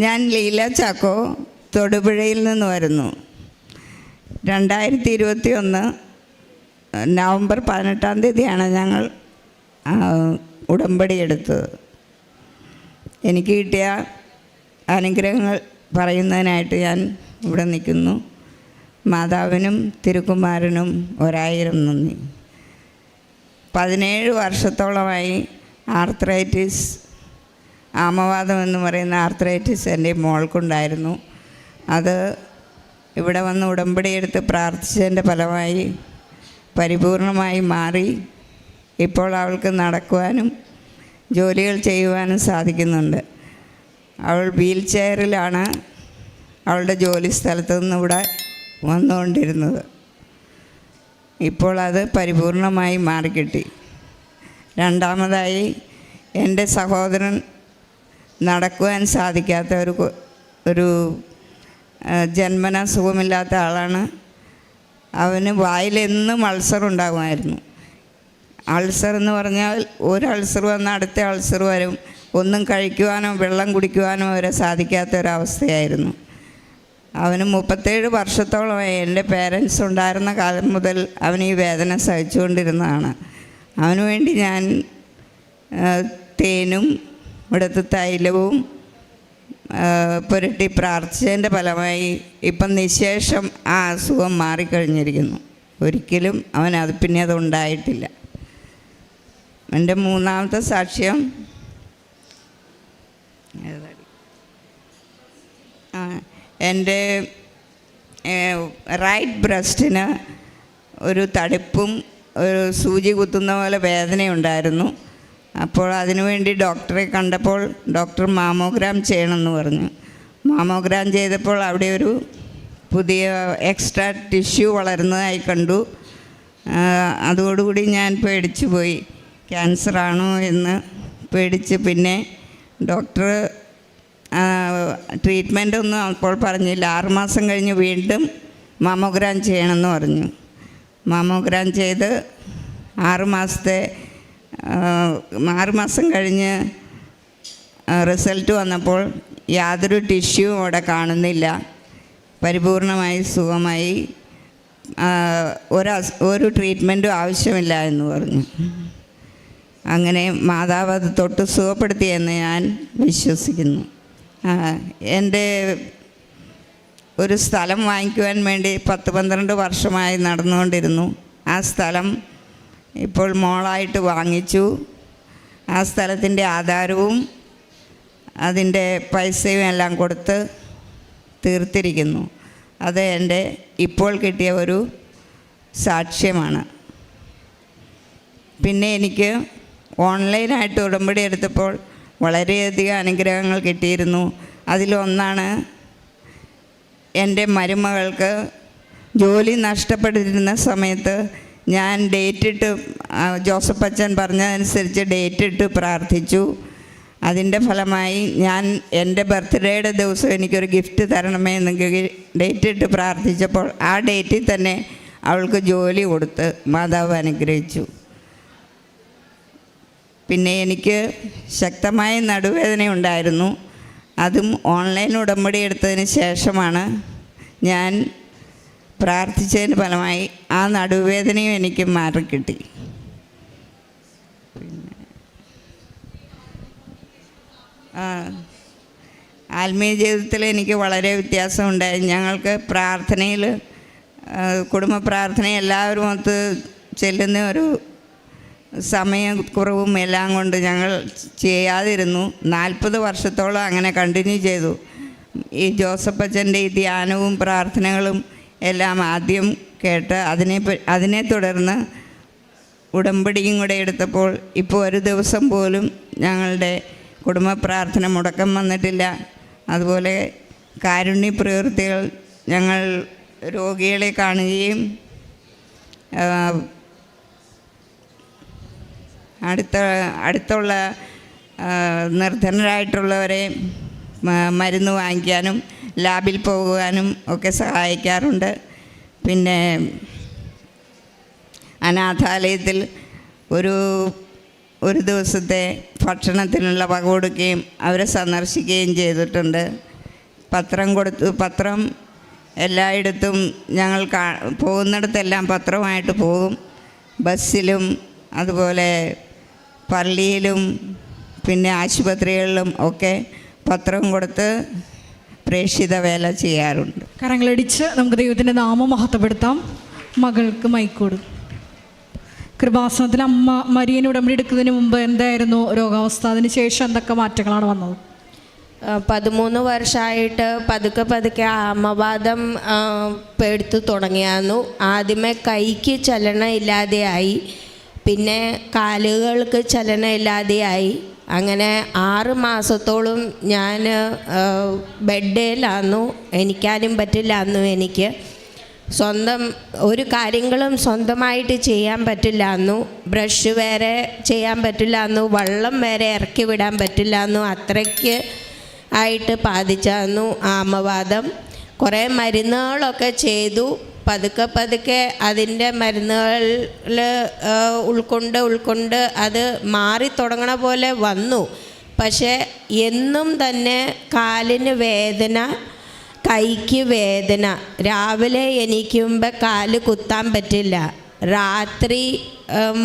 ഞാൻ ലീല ചാക്കോ തൊടുപുഴയിൽ നിന്ന് വരുന്നു. 2021 നവംബർ 18-ാം തീയതിയാണ് ഞങ്ങൾ ഉടമ്പടി എടുത്തത്. എനിക്ക് കിട്ടിയ അനുഗ്രഹങ്ങൾ പറയുന്നതിനായിട്ട് ഞാൻ ഇവിടെ നിൽക്കുന്നു. മാതാവിനും തിരുക്കുമാരനും 1000 നന്ദി. 17 വർഷത്തോളമായി ആർത്രൈറ്റിസ്, ആമവാദം എന്ന് പറയുന്ന ആർത്രൈറ്റിസ് എൻ്റെ മോൾക്കുണ്ടായിരുന്നു. അത് ഇവിടെ വന്ന് ഉടമ്പടി എടുത്ത് പ്രാർത്ഥിച്ചതിൻ്റെ ഫലമായി പരിപൂർണമായി മാറി. ഇപ്പോൾ അവൾക്ക് നടക്കുവാനും ജോലികൾ ചെയ്യുവാനും സാധിക്കുന്നുണ്ട്. അവൾ വീൽ ചെയറിലാണ് അവളുടെ ജോലി സ്ഥലത്തു നിന്ന് ഇവിടെ വന്നുകൊണ്ടിരുന്നത്. ഇപ്പോൾ അത് പരിപൂർണമായി മാറിക്കിട്ടി. രണ്ടാമതായി എൻ്റെ സഹോദരൻ നടക്കുവാൻ സാധിക്കാത്ത ഒരു ജന്മന സുഖമില്ലാത്ത ആളാണ്. അവന് വായിലെന്നും അൾസർ ഉണ്ടാകുമായിരുന്നു. അൾസർ എന്ന് പറഞ്ഞാൽ ഒരു അൾസർ വന്നാൽ അടുത്ത അൾസർ വരും. ഒന്നും കഴിക്കുവാനോ വെള്ളം കുടിക്കുവാനോ വരെ സാധിക്കാത്തൊരവസ്ഥയായിരുന്നു. അവന് 37 വർഷത്തോളമായി എൻ്റെ പേരൻസ് ഉണ്ടായിരുന്ന കാലം മുതൽ അവൻ ഈ വേദന സഹിച്ചുകൊണ്ടിരുന്നതാണ്. അവന് വേണ്ടി ഞാൻ തേനും ഇവിടുത്തെ തൈലവും പുരട്ടി പ്രാർത്ഥിച്ചതിൻ്റെ ഫലമായി ഇപ്പം നിശേഷം ആ അസുഖം മാറിക്കഴിഞ്ഞിരിക്കുന്നു. ഒരിക്കലും അവനത് പിന്നെ അതുണ്ടായിട്ടില്ല. എൻ്റെ മൂന്നാമത്തെ സാക്ഷ്യം, എൻ്റെ റൈറ്റ് ബ്രസ്റ്റിന് ഒരു തടിപ്പും ഒരു സൂചി കുത്തുന്ന പോലെ വേദനയുണ്ടായിരുന്നു. അപ്പോൾ അതിനുവേണ്ടി ഡോക്ടറെ കണ്ടപ്പോൾ ഡോക്ടർ മാമോഗ്രാം ചെയ്യണമെന്ന് പറഞ്ഞു. മാമോഗ്രാം ചെയ്തപ്പോൾ അവിടെ ഒരു പുതിയ എക്സ്ട്രാ ടിഷ്യൂ വളരുന്നതായി കണ്ടു. അതോടുകൂടി ഞാൻ പേടിച്ചു പോയി. ക്യാൻസറാണോ എന്ന് പേടിച്ച് പിന്നെ ഡോക്ടർ ട്രീറ്റ്മെൻ്റ് ഒന്നും അപ്പോൾ പറഞ്ഞില്ല. 6 മാസം കഴിഞ്ഞ് വീണ്ടും മാമോഗ്രാം ചെയ്യണമെന്ന് പറഞ്ഞു. മാമോഗ്രാം ചെയ്ത് 6 മാസം കഴിഞ്ഞ് റിസൾട്ട് വന്നപ്പോൾ യാതൊരു ടിഷ്യൂവും അവിടെ കാണുന്നില്ല. പരിപൂർണമായി സുഖമായി, ഒരു ട്രീറ്റ്മെൻറ്റും ആവശ്യമില്ല എന്ന് പറഞ്ഞു. അങ്ങനെ മാതാവ് അത് തൊട്ട് സുഖപ്പെടുത്തിയെന്ന് ഞാൻ വിശ്വസിക്കുന്നു. എൻ്റെ ഒരു സ്ഥലം വാങ്ങിക്കുവാൻ വേണ്ടി 10-12 വർഷമായി നടന്നുകൊണ്ടിരുന്നു. ആ സ്ഥലം ഇപ്പോൾ മോളായിട്ട് വാങ്ങിച്ചു. ആ സ്ഥലത്തിൻ്റെ ആധാരവും അതിൻ്റെ പൈസയും എല്ലാം കൊടുത്ത് തീർത്തിരിക്കുന്നു. അത് എൻ്റെ ഇപ്പോൾ കിട്ടിയ ഒരു സാക്ഷ്യമാണ്. പിന്നെ എനിക്ക് ഓൺലൈനായിട്ട് ഉടമ്പടി എടുത്തപ്പോൾ വളരെയധികം അനുഗ്രഹങ്ങൾ കിട്ടിയിരുന്നു. അതിലൊന്നാണ് എൻ്റെ മരുമകൾക്ക് ജോലി നഷ്ടപ്പെട്ടിരുന്ന സമയത്ത് ഞാൻ ഡേറ്റിട്ട്, ജോസഫ് അച്ഛൻ പറഞ്ഞതനുസരിച്ച് ഡേറ്റിട്ട് പ്രാർത്ഥിച്ചു. അതിൻ്റെ ഫലമായി ഞാൻ എൻ്റെ ബർത്ത്ഡേയുടെ ദിവസം എനിക്കൊരു ഗിഫ്റ്റ് തരണമേ എന്നെങ്കിൽ ഡേറ്റിട്ട് പ്രാർത്ഥിച്ചപ്പോൾ ആ ഡേറ്റിൽ തന്നെ അവൾക്ക് ജോലി കൊടുത്ത് മാതാവ് അനുഗ്രഹിച്ചു. പിന്നെ എനിക്ക് ശക്തമായ നടുവേദന ഉണ്ടായിരുന്നു. അതും ഓൺലൈൻ ഉടമ്പടി എടുത്തതിന് ശേഷമാണ് ഞാൻ പ്രാർത്ഥിച്ചതിന് ഫലമായി ആ നടുവേദനയും എനിക്ക് മാറിക്കിട്ടി. പിന്നെ ആത്മീയ ജീവിതത്തിൽ എനിക്ക് വളരെ വ്യത്യാസമുണ്ടായി. ഞങ്ങൾക്ക് പ്രാർത്ഥനയിൽ, കുടുംബ പ്രാർത്ഥന എല്ലാവരും ഒത്ത് ചെല്ലുന്ന ഒരു സമയക്കുറവും എല്ലാം കൊണ്ട് ഞങ്ങൾ ചെയ്യാതിരുന്നു. 40 വർഷത്തോളം അങ്ങനെ കണ്ടിന്യൂ ചെയ്തു. ഈ ജോസഫ് അച്ഛൻ്റെ ഈ ധ്യാനവും പ്രാർത്ഥനകളും എല്ലാം ആദ്യം കേട്ട് അതിനെ തുടർന്ന് ഉടമ്പടിയും കൂടെ എടുത്തപ്പോൾ ഇപ്പോൾ ഒരു ദിവസം പോലും ഞങ്ങളുടെ കുടുംബ പ്രാർത്ഥന മുടക്കം വന്നിട്ടില്ല. അതുപോലെ കാരുണ്യ പ്രവൃത്തികൾ, ഞങ്ങൾ രോഗികളെ കാണുകയും അടുത്തുള്ള നിർധനരായിട്ടുള്ളവരെ മരുന്ന് വാങ്ങിക്കാനും ലാബിൽ പോകുവാനും ഒക്കെ സഹായിക്കാറുണ്ട്. പിന്നെ അനാഥാലയത്തിൽ ഒരു ഒരു ദിവസത്തെ ഭക്ഷണത്തിനുള്ള വക കൊടുക്കുകയും അവരെ സന്ദർശിക്കുകയും ചെയ്തിട്ടുണ്ട്. പത്രം എല്ലായിടത്തും ഞങ്ങൾ പോകുന്നിടത്തെല്ലാം പത്രമായിട്ട് പോകും. ബസ്സിലും അതുപോലെ പള്ളിയിലും പിന്നെ ആശുപത്രികളിലും ഒക്കെ പത്രം കൊടുത്ത് പ്രേക്ഷിത വേല ചെയ്യാറുണ്ട്. കരങ്ങളടിച്ച് നമുക്ക് ദൈവത്തിൻ്റെ നാമം മഹത്വപ്പെടുത്താം. മകൾക്ക് മൈക്കോട്. കൃപാസനത്തിൽ അമ്മ മരിയനെ ഉടമ്പടി എടുക്കുന്നതിന് മുമ്പ് എന്തായിരുന്നു രോഗാവസ്ഥ? അതിന് ശേഷം എന്തൊക്കെ മാറ്റങ്ങളാണ് വന്നത്? 13 വർഷമായിട്ട് പതുക്കെ ആമവാദം എടുത്തു തുടങ്ങിയായിരുന്നു. ആദ്യമേ കൈക്ക് ചലനം ഇല്ലാതെയായി, പിന്നെ കാലുകൾക്ക് ചലനം ഇല്ലാതെയായി. അങ്ങനെ 6 മാസത്തോളം ഞാൻ ബെഡിലായിരുന്നു. എനിക്കാരും പറ്റില്ലായിരുന്നു. എനിക്ക് ഒരു കാര്യങ്ങളും സ്വന്തമായിട്ട് ചെയ്യാൻ പറ്റില്ലായിരുന്നു. ബ്രഷ് വരെ ചെയ്യാൻ പറ്റില്ലായിരുന്നു. വെള്ളം വരെ ഇറക്കി വിടാൻ പറ്റില്ലായിരുന്നു. അത്രയ്ക്ക് ആയിട്ട് ബാധിച്ചായിരുന്നു ആമവാദം. കുറേ മരുന്നുകളൊക്കെ ചെയ്തു. പതുക്കെ അതിൻ്റെ മരുന്നുകളിൽ ഉൾക്കൊണ്ട് അത് മാറി തുടങ്ങണ പോലെ വന്നു. പക്ഷേ എന്നും തന്നെ കാലിന് വേദന, കൈക്ക് വേദന. രാവിലെ എണീക്കുമ്പോൾ കാല് കുത്താൻ പറ്റില്ല. രാത്രി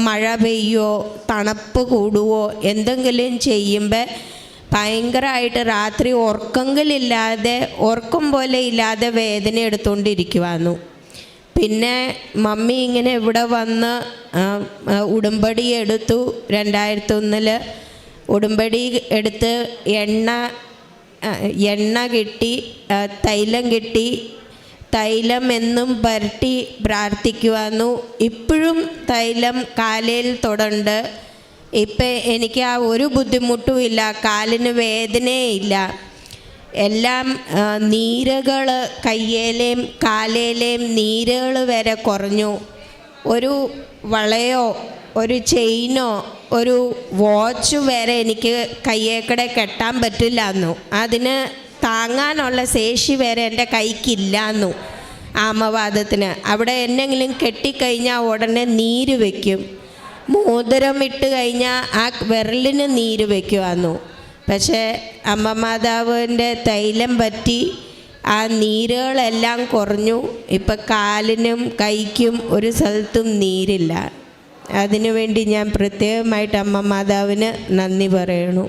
മഴ പെയ്യോ തണുപ്പ് കൂടുവോ എന്തെങ്കിലും ചെയ്യുമ്പോൾ ഭയങ്കരമായിട്ട് രാത്രി ഉറക്കം പോലെ ഇല്ലാതെ വേദന എടുത്തുകൊണ്ടിരിക്കുവായിരുന്നു. പിന്നെ മമ്മി ഇങ്ങനെ ഇവിടെ വന്ന് ഉടമ്പടി എടുത്തു. 2001 ഉടമ്പടി എടുത്ത് എണ്ണ കിട്ടി, തൈലം കിട്ടി. തൈലം എന്നും പുരട്ടി പ്രാർത്ഥിക്കുവായിരുന്നു. ഇപ്പോഴും തൈലം കാലിൽ തൊടുണ്ട്. ഇപ്പം എനിക്ക് ആ ഒരു ബുദ്ധിമുട്ടും ഇല്ല. കാലിന് വേദനയില്ല. എല്ലാം നീരുകൾ, കയ്യേലേയും കാലേലേയും നീരുകൾ വരെ കുറഞ്ഞു. ഒരു വളയോ ഒരു ചെയിനോ ഒരു വാച്ച് വരെ എനിക്ക് കയ്യേക്കടെ കെട്ടാൻ പറ്റില്ലായിരുന്നു. അതിന് താങ്ങാനുള്ള ശേഷി വരെ എൻ്റെ കൈക്കില്ലായിരുന്നു. ആമവാദത്തിന് അവിടെ എന്തെങ്കിലും കെട്ടിക്കഴിഞ്ഞാൽ ഉടനെ നീര് വയ്ക്കും. മോതിരം ഇട്ട് കഴിഞ്ഞാൽ ആ വിരലിന് നീര് വയ്ക്കുമായിരുന്നു. പക്ഷേ അമ്മ മാതാവിൻ്റെ തൈലം പറ്റി ആ നീരുകളെല്ലാം കുറഞ്ഞു. ഇപ്പം കാലിനും കൈക്കും ഒരു സ്ഥലത്തും നീരില്ല. അതിനുവേണ്ടി ഞാൻ പ്രത്യേകമായിട്ട് അമ്മ മാതാവിന് നന്ദി പറയണു.